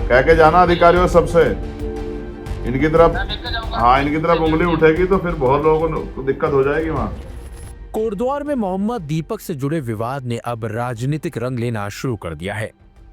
कह के जाना अधिकारियों सबसे, इनकी तरफ, हाँ इनकी तरफ उंगली उठेगी तो फिर बहुत लोगों को दिक्कत हो जाएगी वहाँ। कोटद्वार में मोहम्मद दीपक से जुड़े विवाद ने अब राजनीतिक रंग लेना शुरू कर दिया है।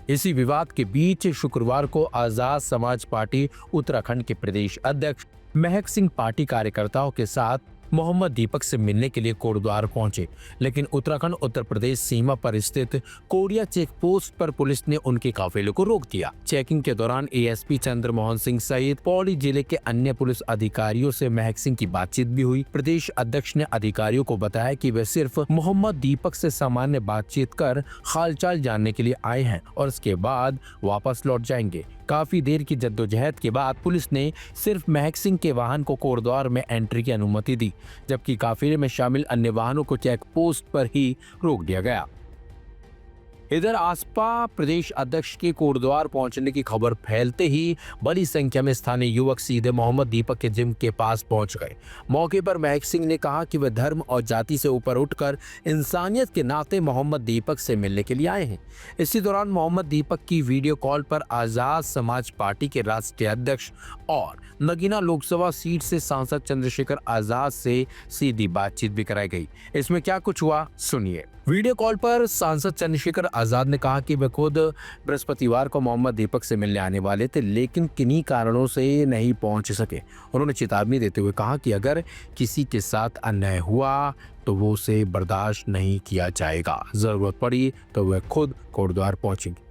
इसी विवाद के बीच शुक्रवार को आजाद समाज पार्टी उत्तराखंड के प्रदेश अध्यक्ष महक सिंह पार्टी कार्यकर्ताओं के साथ मोहम्मद दीपक से मिलने के लिए कोटद्वार पहुंचे, लेकिन उत्तराखंड उत्तर प्रदेश सीमा पर स्थित कोरिया चेक पोस्ट पर पुलिस ने उनके काफिले को रोक दिया। चेकिंग के दौरान एएसपी चंद्रमोहन सिंह सहित पौड़ी जिले के अन्य पुलिस अधिकारियों से महक सिंह की बातचीत भी हुई। प्रदेश अध्यक्ष ने अधिकारियों को बताया कि वे सिर्फ मोहम्मद दीपक से सामान्य बातचीत कर हालचाल जानने के लिए आए हैं और उसके बाद वापस लौट जाएंगे। काफी देर की जद्दोजहद के बाद पुलिस ने सिर्फ महक सिंह के वाहन को कोटद्वार में एंट्री की अनुमति दी, जबकि काफिले में शामिल अन्य वाहनों को चेक पोस्ट पर ही रोक दिया गया। इधर आसपा प्रदेश अध्यक्ष के कोटद्वार पहुंचने की खबर फैलते ही बड़ी संख्या में स्थानीय युवक सीधे मोहम्मद दीपक के जिम के पास पहुंच गए। मौके पर महक सिंह ने कहा कि वे धर्म और जाति से ऊपर उठकर इंसानियत के नाते मोहम्मद दीपक से मिलने के लिए आए हैं। इसी दौरान मोहम्मद दीपक की वीडियो कॉल पर आजाद समाज पार्टी के राष्ट्रीय अध्यक्ष और नगीना लोकसभा सीट से सांसद चंद्रशेखर आजाद से सीधी बातचीत भी कराई गई। इसमें क्या कुछ हुआ सुनिए। वीडियो कॉल पर सांसद चंद्रशेखर आजाद ने कहा कि वे खुद बृहस्पतिवार को मोहम्मद दीपक से मिलने आने वाले थे, लेकिन किन्हीं कारणों से नहीं पहुंच सके। उन्होंने चेतावनी देते हुए कहा कि अगर किसी के साथ अन्याय हुआ तो वो उसे बर्दाश्त नहीं किया जाएगा, जरूरत पड़ी तो वे खुद कोटद्वार पहुंचेंगे।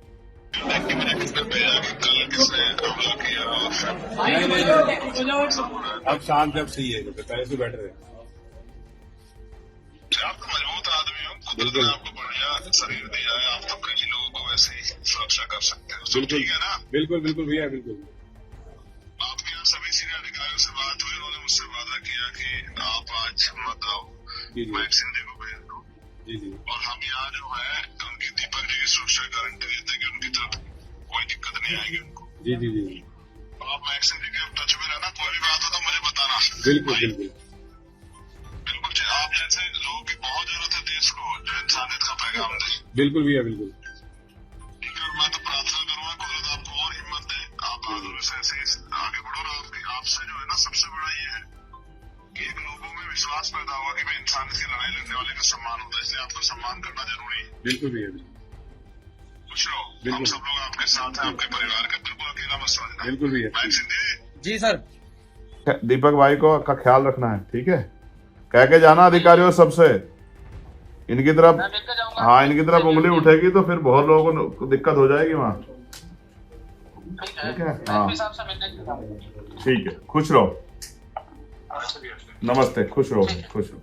अब शांत जब सही है, पहले से बैठ रहे हैं। आप तो मजबूत आदमी हो, कुदरत ने आपको बढ़िया शरीर दिया है, आप तो कई लोगों को वैसे ही सुरक्षा कर सकते हो। बिल्कुल ठीक है ना? बिल्कुल बिल्कुल भैया बिल्कुल। आपके यहाँ सभी सीनियर अधिकारियों से बात हुई, उन्होंने मुझसे वादा किया कि आप आज मत आओ, महक सिंह जी को भेज दो। जी जी। और हम यहाँ जो है उनकी दीपक जी की सुरक्षा गारंटी देते हैं कि उनकी तरफ कोई दिक्कत नहीं आएगी उनको। जी जी जी। आप महक सिंह जी के टच में रहना, कोई भी बात हो तो मुझे बताना। बिल्कुल बिल्कुल बिल्कुल जी, आप जैसे लोगों की बहुत जरूरत है देश को, जो इंसानियत का पैगाम दे। बिल्कुल भैया बिल्कुल। ठीक है, मैं तो प्रार्थना करूंगा कुदरत आपको और हिम्मत दे, आप बहादुरी से ऐसे ही आगे बढ़ो। और आपसे जो है ना सबसे बड़ा ये है कि एक लोगों में विश्वास पैदा हुआ कि भाई इंसानियत की लड़ाई लड़ने वाले का सम्मान होता है, इसलिए आपका सम्मान करना जरूरी है। बिल्कुल भैया बिल्कुल। खुश रहो, हम सब लोग आपके साथ हैं, आपके परिवार का, बिल्कुल अकेला मत समझना। बिल्कुल भैया। महक सिंह जी सर। दीपक भाई को का ख्याल रखना है, ठीक है? कह के जाना अधिकारियों सबसे, इनकी तरफ, हाँ इनकी तरफ उंगली उठेगी तो फिर बहुत लोगों को दिक्कत हो जाएगी वहाँ। ठीक है, हाँ ठीक है, खुश रहो, नमस्ते, खुश रहो, खुश रहो।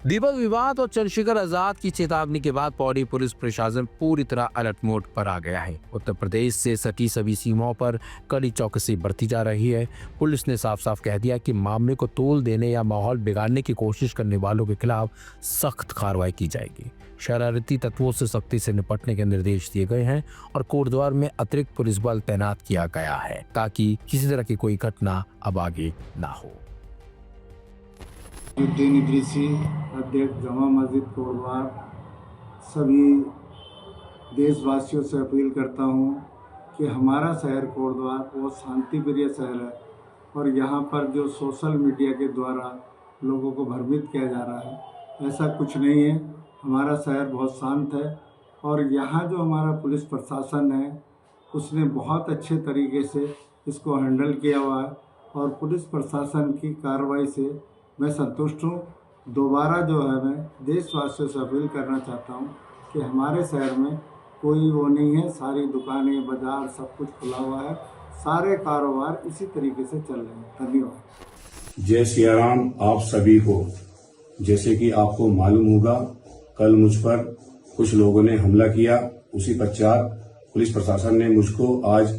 दीपक विवाद और चंद्रशेखर आजाद की चेतावनी के बाद पौड़ी पुलिस प्रशासन पूरी तरह अलर्ट मोड पर आ गया है। उत्तर प्रदेश से सटी सभी सीमाओं पर कड़ी चौकसी बरती जा रही है। पुलिस ने साफ साफ कह दिया कि मामले को तोल देने या माहौल बिगाड़ने की कोशिश करने वालों के खिलाफ सख्त कार्रवाई की जाएगी। शरारती तत्वों से सख्ती से निपटने के निर्देश दिए गए हैं और कोटद्वार में अतिरिक्त पुलिस बल तैनात किया गया है ताकि किसी तरह की कोई घटना अब आगे ना हो। उद्दीन इदरीसी, अध्यक्ष जमा मस्जिद कोटद्वार, सभी देशवासियों से अपील करता हूं कि हमारा शहर कोटद्वार बहुत शांतिप्रिय शहर है और यहां पर जो सोशल मीडिया के द्वारा लोगों को भ्रमित किया जा रहा है, ऐसा कुछ नहीं है। हमारा शहर बहुत शांत है और यहाँ जो हमारा पुलिस प्रशासन है उसने बहुत अच्छे तरीके से इसको हैंडल किया हुआ है और पुलिस प्रशासन की कार्रवाई से मैं संतुष्ट हूँ। दोबारा जो है मैं देशवासियों से अपील करना चाहता हूँ कि हमारे शहर में कोई वो नहीं है, सारी दुकानें, बाज़ार सब कुछ खुला हुआ है, सारे कारोबार इसी तरीके से चल रहे हैं। धन्यवाद। जय सिया राम आप सभी को। जैसे कि आपको मालूम होगा, कल मुझ पर कुछ लोगों ने हमला किया, उसी पश्चात पुलिस प्रशासन ने मुझको आज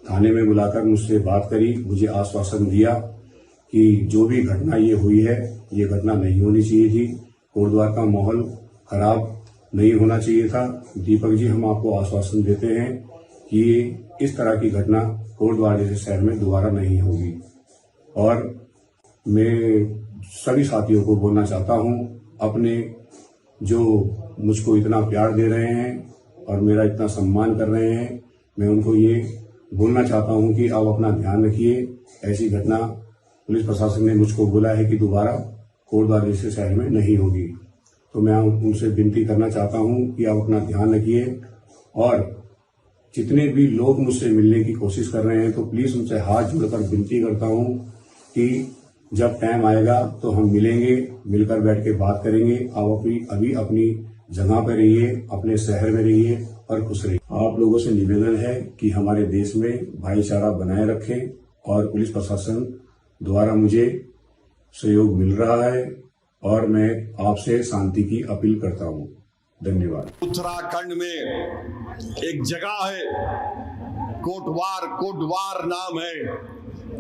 थाने में बुलाकर मुझसे बात करी, मुझे आश्वासन दिया कि जो भी घटना ये हुई है, ये घटना नहीं होनी चाहिए थी, कोटद्वार का माहौल खराब नहीं होना चाहिए था। दीपक जी, हम आपको आश्वासन देते हैं कि इस तरह की घटना कोटद्वार जैसे शहर में दोबारा नहीं होगी। और मैं सभी साथियों को बोलना चाहता हूं, अपने जो मुझको इतना प्यार दे रहे हैं और मेरा इतना सम्मान कर रहे हैं, मैं उनको ये बोलना चाहता हूं कि आप अपना ध्यान रखिए। ऐसी घटना पुलिस प्रशासन ने मुझको बोला है कि दोबारा कोटद्वार जैसे शहर में नहीं होगी। तो मैं उनसे विनती करना चाहता हूं कि आप अपना ध्यान रखिए, और जितने भी लोग मुझसे मिलने की कोशिश कर रहे हैं तो प्लीज उनसे हाथ जोड़कर विनती करता हूं कि जब टाइम आएगा तो हम मिलेंगे, मिलकर बैठ के बात करेंगे। आप अभी अपनी जगह पर रहिए, अपने शहर में रहिए और खुश रहिए। आप लोगों से निवेदन है कि हमारे देश में भाईचारा बनाए रखें, और पुलिस प्रशासन द्वारा मुझे सहयोग मिल रहा है और मैं आपसे शांति की अपील करता हूं। धन्यवाद। उत्तराखंड में एक जगह है कोटवार नाम है।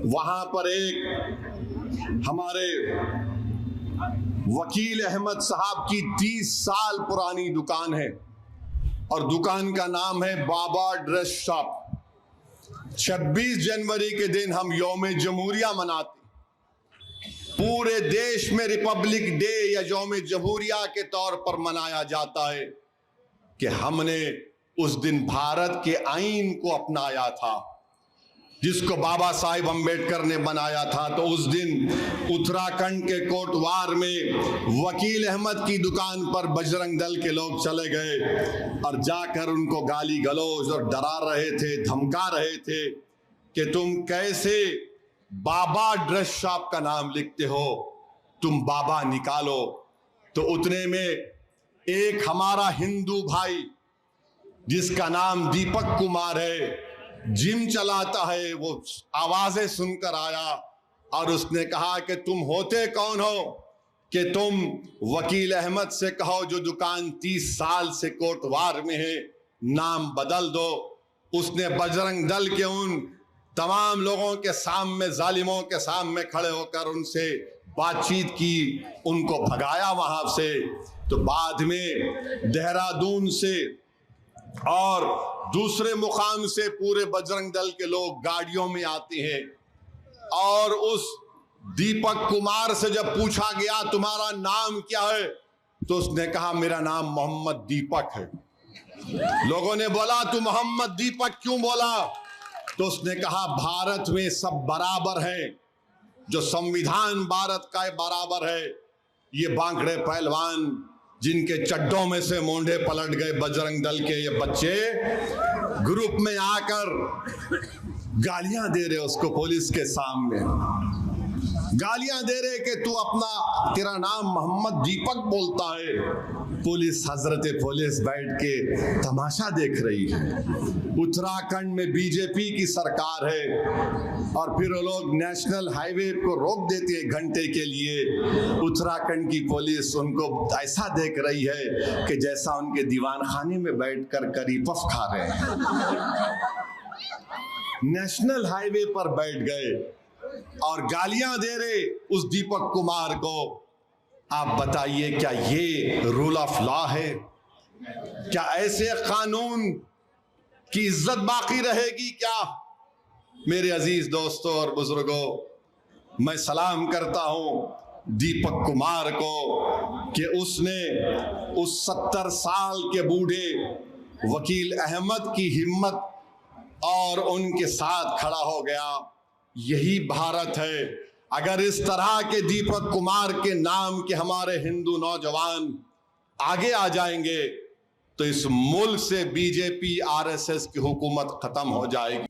वहां पर एक हमारे वकील अहमद साहब की 30 साल पुरानी दुकान है, और दुकान का नाम है बाबा ड्रेस शॉप। 26 जनवरी के दिन हम यौम जमहूरिया मनाते। पूरे देश में रिपब्लिक डे या यौम जमहूरिया के तौर पर मनाया जाता है कि हमने उस दिन भारत के आईन को अपनाया था, जिसको बाबा साहिब अम्बेडकर ने बनाया था। तो उस दिन उत्तराखंड के कोटवार में वकील अहमद की दुकान पर बजरंग दल के लोग चले गए और जाकर उनको गाली गलौज और डरा रहे थे, धमका रहे थे कि तुम कैसे बाबा ड्रेस शॉप का नाम लिखते हो, तुम बाबा निकालो। तो उतने में एक हमारा हिंदू भाई जिसका नाम दीपक कुमार है, जिम चलाता है, वो आवाजें सुनकर आया और उसने कहा कि तुम होते कौन हो कि तुम वकील अहमद से कहो जो दुकान 30 साल से कोटवार में है, नाम बदल दो। उसने बजरंग दल के उन तमाम लोगों के सामने, जालिमों के सामने खड़े होकर उनसे बातचीत की, उनको भगाया वहां से। तो बाद में देहरादून से और दूसरे मुकाम से पूरे बजरंग दल के लोग गाड़ियों में आते हैं, और उस दीपक कुमार से जब पूछा गया तुम्हारा नाम क्या है, तो उसने कहा मेरा नाम मोहम्मद दीपक है। लोगों ने बोला तू मोहम्मद दीपक क्यों बोला? तो उसने कहा भारत में सब बराबर हैं, जो संविधान भारत का बराबर है। ये बांकड़े पहलवान जिनके चड्डों में से मोंढे पलट गए बजरंग दल के ये बच्चे ग्रुप में आकर गालियां दे रहे उसको, पुलिस के सामने गालियां दे रहे कि तू अपना, तेरा नाम मोहम्मद दीपक बोलता है। पुलिस, हजरत पुलिस बैठ के तमाशा देख रही है। उत्तराखंड में बीजेपी की सरकार है और फिर वो लोग नेशनल हाईवे को रोक देते हैं घंटे के लिए। उत्तराखंड की पुलिस उनको ऐसा देख रही है कि जैसा उनके दीवान खाने में बैठकर करी पफ खा रहे हैं। नेशनल हाईवे पर बैठ गए और गालियां दे रहे उस दीपक कुमार को। आप बताइए क्या ये रूल ऑफ लॉ है? क्या ऐसे कानून की इज्जत बाकी रहेगी क्या? मेरे अजीज दोस्तों और बुजुर्गों, मैं सलाम करता हूं दीपक कुमार को कि उसने उस 70 साल के बूढ़े वकील अहमद की हिम्मत और उनके साथ खड़ा हो गया। यही भारत है। अगर इस तरह के दीपक कुमार के नाम के हमारे हिंदू नौजवान आगे आ जाएंगे तो इस मुल्क से बीजेपी, आरएसएस की हुकूमत खत्म हो जाएगी।